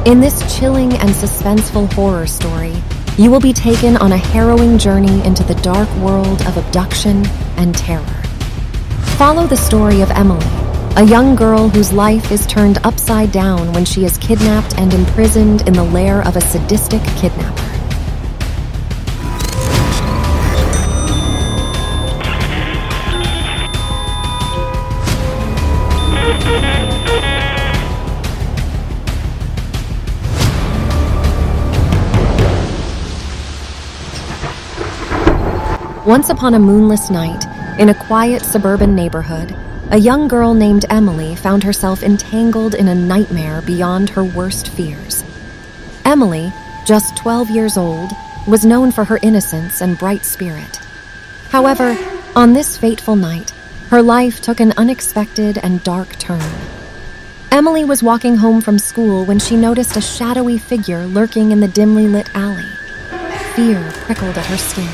In this chilling and suspenseful horror story, you will be taken on a harrowing journey into the dark world of abduction and terror. Follow the story of Emily, a young girl whose life is turned upside down when she is kidnapped and imprisoned in the lair of a sadistic kidnapper. Once upon a moonless night, in a quiet suburban neighborhood, a young girl named Emily found herself entangled in a nightmare beyond her worst fears. Emily, just 12 years old, was known for her innocence and bright spirit. However, on this fateful night, her life took an unexpected and dark turn. Emily was walking home from school when she noticed a shadowy figure lurking in the dimly lit alley. Fear prickled at her skin,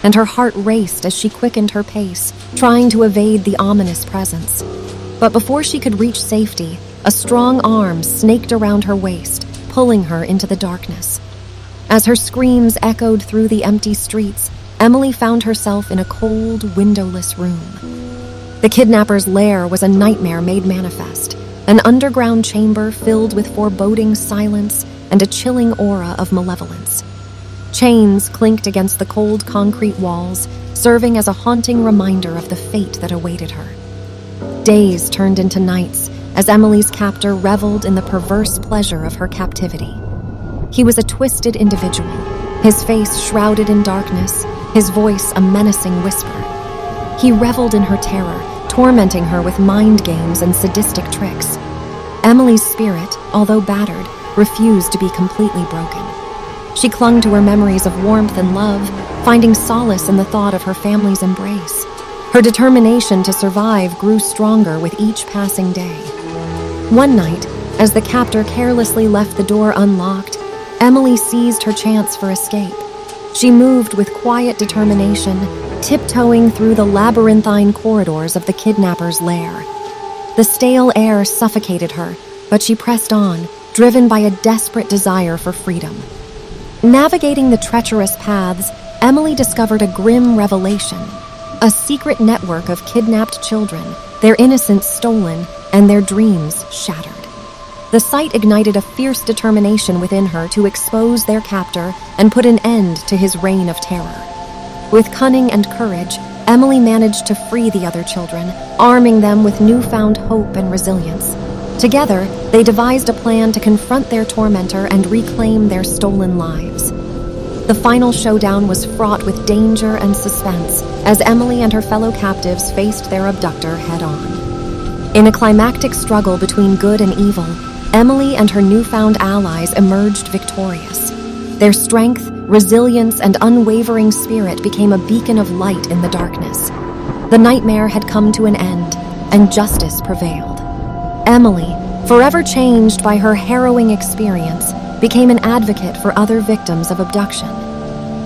and her heart raced as she quickened her pace, trying to evade the ominous presence. But before she could reach safety, a strong arm snaked around her waist, pulling her into the darkness. As her screams echoed through the empty streets, Emily found herself in a cold, windowless room. The kidnapper's lair was a nightmare made manifest, an underground chamber filled with foreboding silence and a chilling aura of malevolence. Chains clinked against the cold concrete walls, serving as a haunting reminder of the fate that awaited her. Days turned into nights as Emily's captor reveled in the perverse pleasure of her captivity. He was a twisted individual, his face shrouded in darkness, his voice a menacing whisper. He reveled in her terror, tormenting her with mind games and sadistic tricks. Emily's spirit, although battered, refused to be completely broken. She clung to her memories of warmth and love, finding solace in the thought of her family's embrace. Her determination to survive grew stronger with each passing day. One night, as the captor carelessly left the door unlocked, Emily seized her chance for escape. She moved with quiet determination, tiptoeing through the labyrinthine corridors of the kidnapper's lair. The stale air suffocated her, but she pressed on, driven by a desperate desire for freedom. Navigating the treacherous paths, Emily discovered a grim revelation: a secret network of kidnapped children, their innocence stolen, and their dreams shattered. The sight ignited a fierce determination within her to expose their captor and put an end to his reign of terror. With cunning and courage, Emily managed to free the other children, arming them with newfound hope and resilience. Together, they devised a plan to confront their tormentor and reclaim their stolen lives. The final showdown was fraught with danger and suspense as Emily and her fellow captives faced their abductor head-on. In a climactic struggle between good and evil, Emily and her newfound allies emerged victorious. Their strength, resilience, and unwavering spirit became a beacon of light in the darkness. The nightmare had come to an end, and justice prevailed. Emily, forever changed by her harrowing experience, became an advocate for other victims of abduction.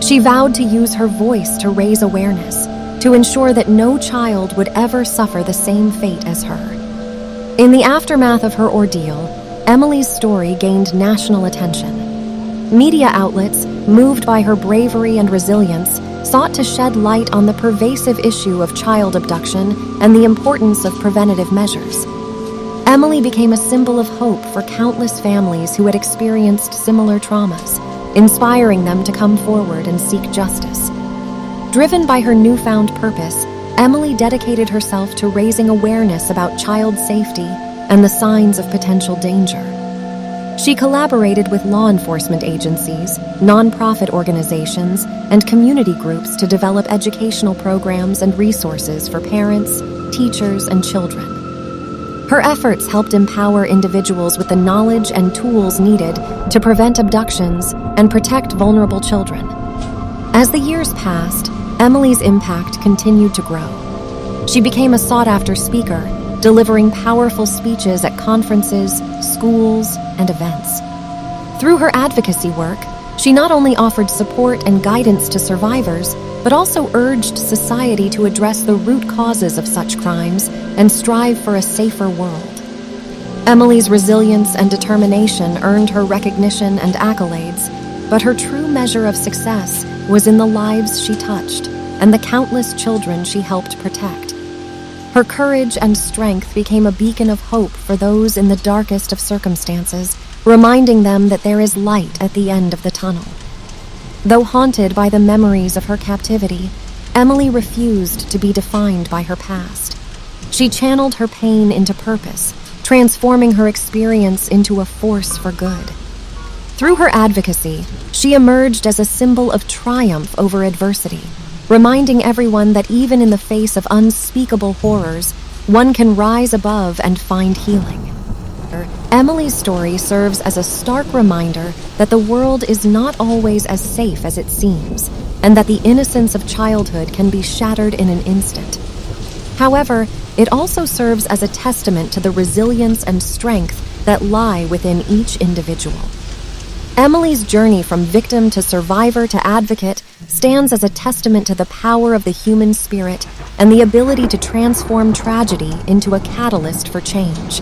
She vowed to use her voice to raise awareness, to ensure that no child would ever suffer the same fate as her. In the aftermath of her ordeal, Emily's story gained national attention. Media outlets, moved by her bravery and resilience, sought to shed light on the pervasive issue of child abduction and the importance of preventative measures. Emily became a symbol of hope for countless families who had experienced similar traumas, inspiring them to come forward and seek justice. Driven by her newfound purpose, Emily dedicated herself to raising awareness about child safety and the signs of potential danger. She collaborated with law enforcement agencies, nonprofit organizations, and community groups to develop educational programs and resources for parents, teachers, and children. Her efforts helped empower individuals with the knowledge and tools needed to prevent abductions and protect vulnerable children. As the years passed, Emily's impact continued to grow. She became a sought-after speaker, delivering powerful speeches at conferences, schools, and events. Through her advocacy work, she not only offered support and guidance to survivors, but also urged society to address the root causes of such crimes and strive for a safer world. Emily's resilience and determination earned her recognition and accolades, but her true measure of success was in the lives she touched and the countless children she helped protect. Her courage and strength became a beacon of hope for those in the darkest of circumstances, reminding them that there is light at the end of the tunnel. Though haunted by the memories of her captivity, Emily refused to be defined by her past. She channeled her pain into purpose, transforming her experience into a force for good. Through her advocacy, she emerged as a symbol of triumph over adversity, reminding everyone that even in the face of unspeakable horrors, one can rise above and find healing. Emily's story serves as a stark reminder that the world is not always as safe as it seems, and that the innocence of childhood can be shattered in an instant. However, it also serves as a testament to the resilience and strength that lie within each individual. Emily's journey from victim to survivor to advocate stands as a testament to the power of the human spirit and the ability to transform tragedy into a catalyst for change.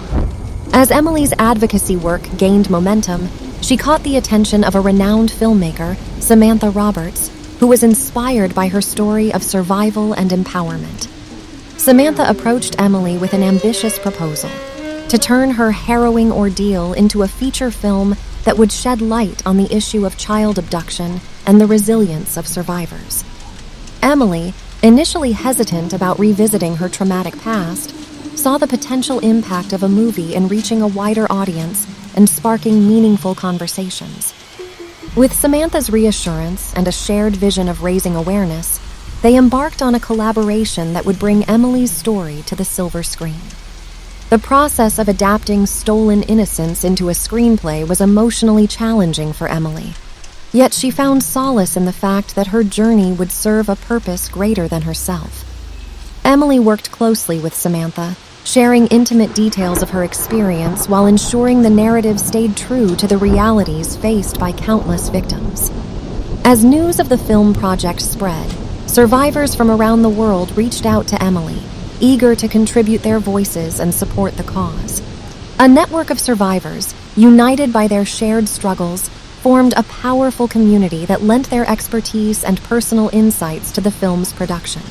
As Emily's advocacy work gained momentum, she caught the attention of a renowned filmmaker, Samantha Roberts, who was inspired by her story of survival and empowerment. Samantha approached Emily with an ambitious proposal: to turn her harrowing ordeal into a feature film that would shed light on the issue of child abduction and the resilience of survivors. Emily, initially hesitant about revisiting her traumatic past, saw the potential impact of a movie in reaching a wider audience and sparking meaningful conversations. With Samantha's reassurance and a shared vision of raising awareness, they embarked on a collaboration that would bring Emily's story to the silver screen. The process of adapting Stolen Innocence into a screenplay was emotionally challenging for Emily, yet she found solace in the fact that her journey would serve a purpose greater than herself. Emily worked closely with Samantha, sharing intimate details of her experience while ensuring the narrative stayed true to the realities faced by countless victims. As news of the film project spread, survivors from around the world reached out to Emily, eager to contribute their voices and support the cause. A network of survivors, united by their shared struggles, formed a powerful community that lent their expertise and personal insights to the film's production.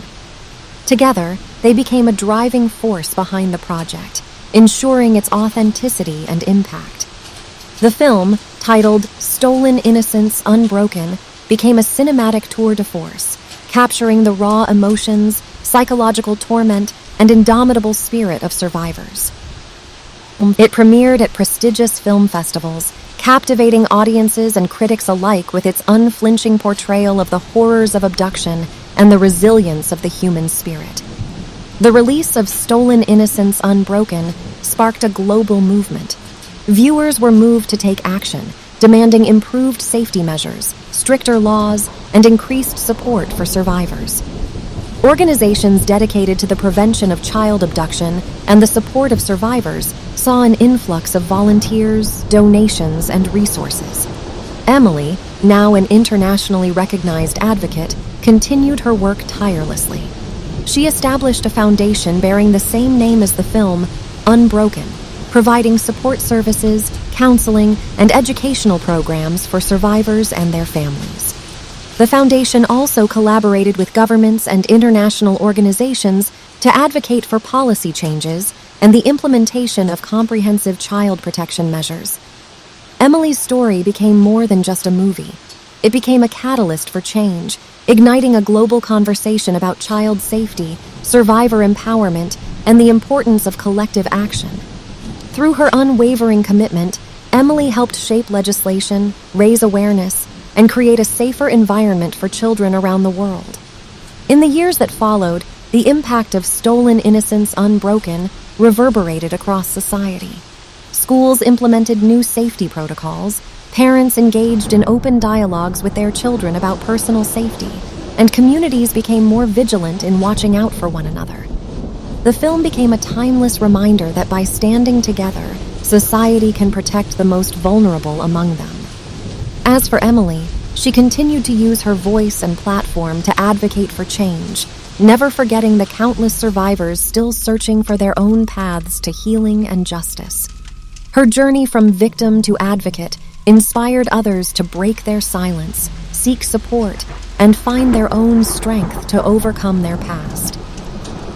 Together, they became a driving force behind the project, ensuring its authenticity and impact. The film, titled Stolen Innocence Unbroken, became a cinematic tour de force, capturing the raw emotions, psychological torment, and indomitable spirit of survivors. It premiered at prestigious film festivals, captivating audiences and critics alike with its unflinching portrayal of the horrors of abduction and the resilience of the human spirit. The release of Stolen Innocence Unbroken sparked a global movement. Viewers were moved to take action, demanding improved safety measures, stricter laws, and increased support for survivors. Organizations dedicated to the prevention of child abduction and the support of survivors saw an influx of volunteers, donations, and resources. Emily, now an internationally recognized advocate, continued her work tirelessly. She established a foundation bearing the same name as the film, Unbroken, providing support services, counseling, and educational programs for survivors and their families. The foundation also collaborated with governments and international organizations to advocate for policy changes and the implementation of comprehensive child protection measures. Emily's story became more than just a movie. It became a catalyst for change, igniting a global conversation about child safety, survivor empowerment, and the importance of collective action. Through her unwavering commitment, Emily helped shape legislation, raise awareness, and create a safer environment for children around the world. In the years that followed, the impact of Stolen Innocence Unbroken reverberated across society. Schools implemented new safety protocols, parents engaged in open dialogues with their children about personal safety, and communities became more vigilant in watching out for one another. The film became a timeless reminder that by standing together, society can protect the most vulnerable among them. As for Emily, she continued to use her voice and platform to advocate for change, never forgetting the countless survivors still searching for their own paths to healing and justice. Her journey from victim to advocate inspired others to break their silence, seek support, and find their own strength to overcome their past.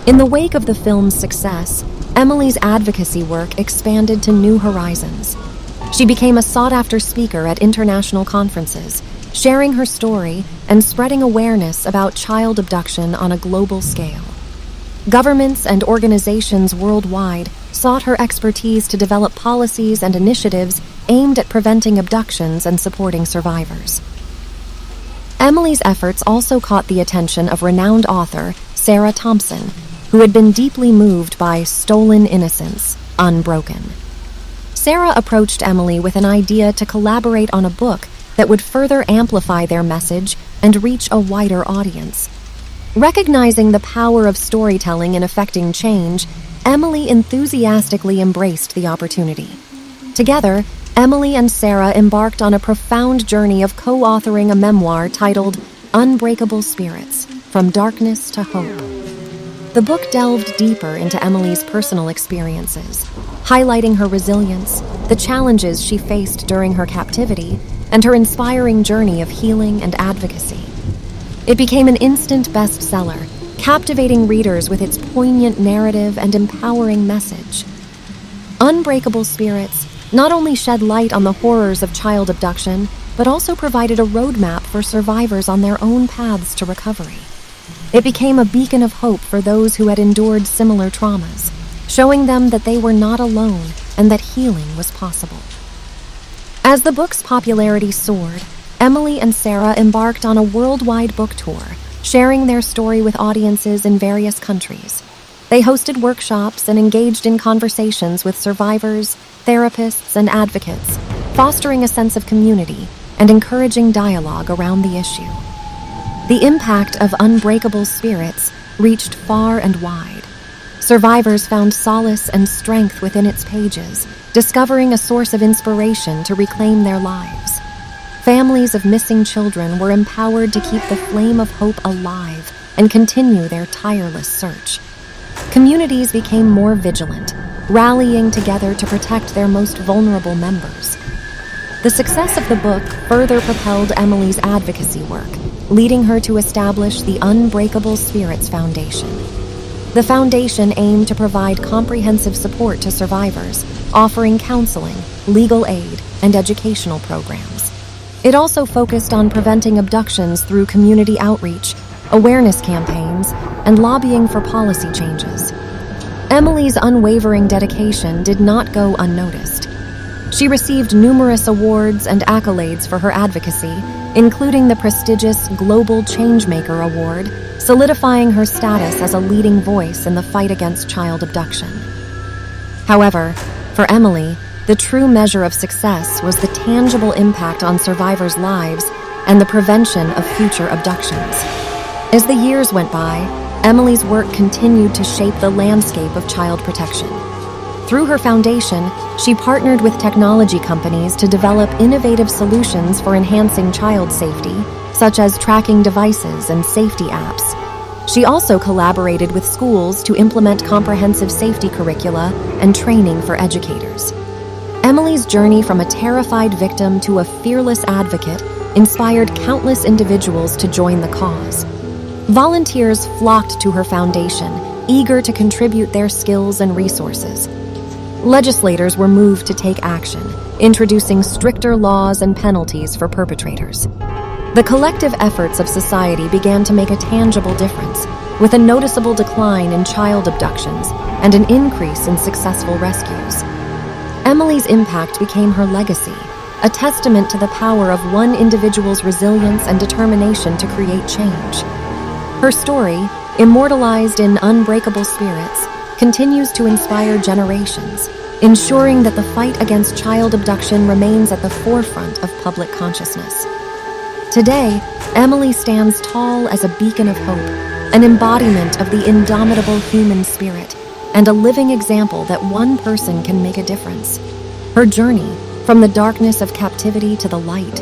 In the wake of the film's success, Emily's advocacy work expanded to new horizons. She became a sought-after speaker at international conferences, sharing her story and spreading awareness about child abduction on a global scale. Governments and organizations worldwide sought her expertise to develop policies and initiatives aimed at preventing abductions and supporting survivors. Emily's efforts also caught the attention of renowned author Sarah Thompson, who had been deeply moved by Stolen Innocence, Unbroken. Sarah approached Emily with an idea to collaborate on a book that would further amplify their message and reach a wider audience. Recognizing the power of storytelling in affecting change, Emily enthusiastically embraced the opportunity. Together, Emily and Sarah embarked on a profound journey of co-authoring a memoir titled Unbreakable Spirits: From Darkness to Hope. The book delved deeper into Emily's personal experiences, highlighting her resilience, the challenges she faced during her captivity, and her inspiring journey of healing and advocacy. It became an instant bestseller, captivating readers with its poignant narrative and empowering message. Unbreakable Spirits not only shed light on the horrors of child abduction, but also provided a roadmap for survivors on their own paths to recovery. It became a beacon of hope for those who had endured similar traumas, showing them that they were not alone and that healing was possible. As the book's popularity soared, Emily and Sarah embarked on a worldwide book tour, sharing their story with audiences in various countries. They hosted workshops and engaged in conversations with survivors, therapists, and advocates, fostering a sense of community and encouraging dialogue around the issue. The impact of Unbreakable Spirits reached far and wide. Survivors found solace and strength within its pages, discovering a source of inspiration to reclaim their lives. Families of missing children were empowered to keep the flame of hope alive and continue their tireless search. Communities became more vigilant, rallying together to protect their most vulnerable members. The success of the book further propelled Emily's advocacy work, leading her to establish the Unbreakable Spirits Foundation. The foundation aimed to provide comprehensive support to survivors, offering counseling, legal aid, and educational programs. It also focused on preventing abductions through community outreach, awareness campaigns, and lobbying for policy changes. Emily's unwavering dedication did not go unnoticed. She received numerous awards and accolades for her advocacy, including the prestigious Global Changemaker Award, solidifying her status as a leading voice in the fight against child abduction. However, for Emily, the true measure of success was the tangible impact on survivors' lives and the prevention of future abductions. As the years went by, Emily's work continued to shape the landscape of child protection. Through her foundation, she partnered with technology companies to develop innovative solutions for enhancing child safety, such as tracking devices and safety apps. She also collaborated with schools to implement comprehensive safety curricula and training for educators. Emily's journey from a terrified victim to a fearless advocate inspired countless individuals to join the cause. Volunteers flocked to her foundation, eager to contribute their skills and resources. Legislators were moved to take action, introducing stricter laws and penalties for perpetrators. The collective efforts of society began to make a tangible difference, with a noticeable decline in child abductions and an increase in successful rescues. Emily's impact became her legacy, a testament to the power of one individual's resilience and determination to create change. Her story, immortalized in Unbreakable Spirits, continues to inspire generations, ensuring that the fight against child abduction remains at the forefront of public consciousness. Today, Emily stands tall as a beacon of hope, an embodiment of the indomitable human spirit, and a living example that one person can make a difference. Her journey, from the darkness of captivity to the light,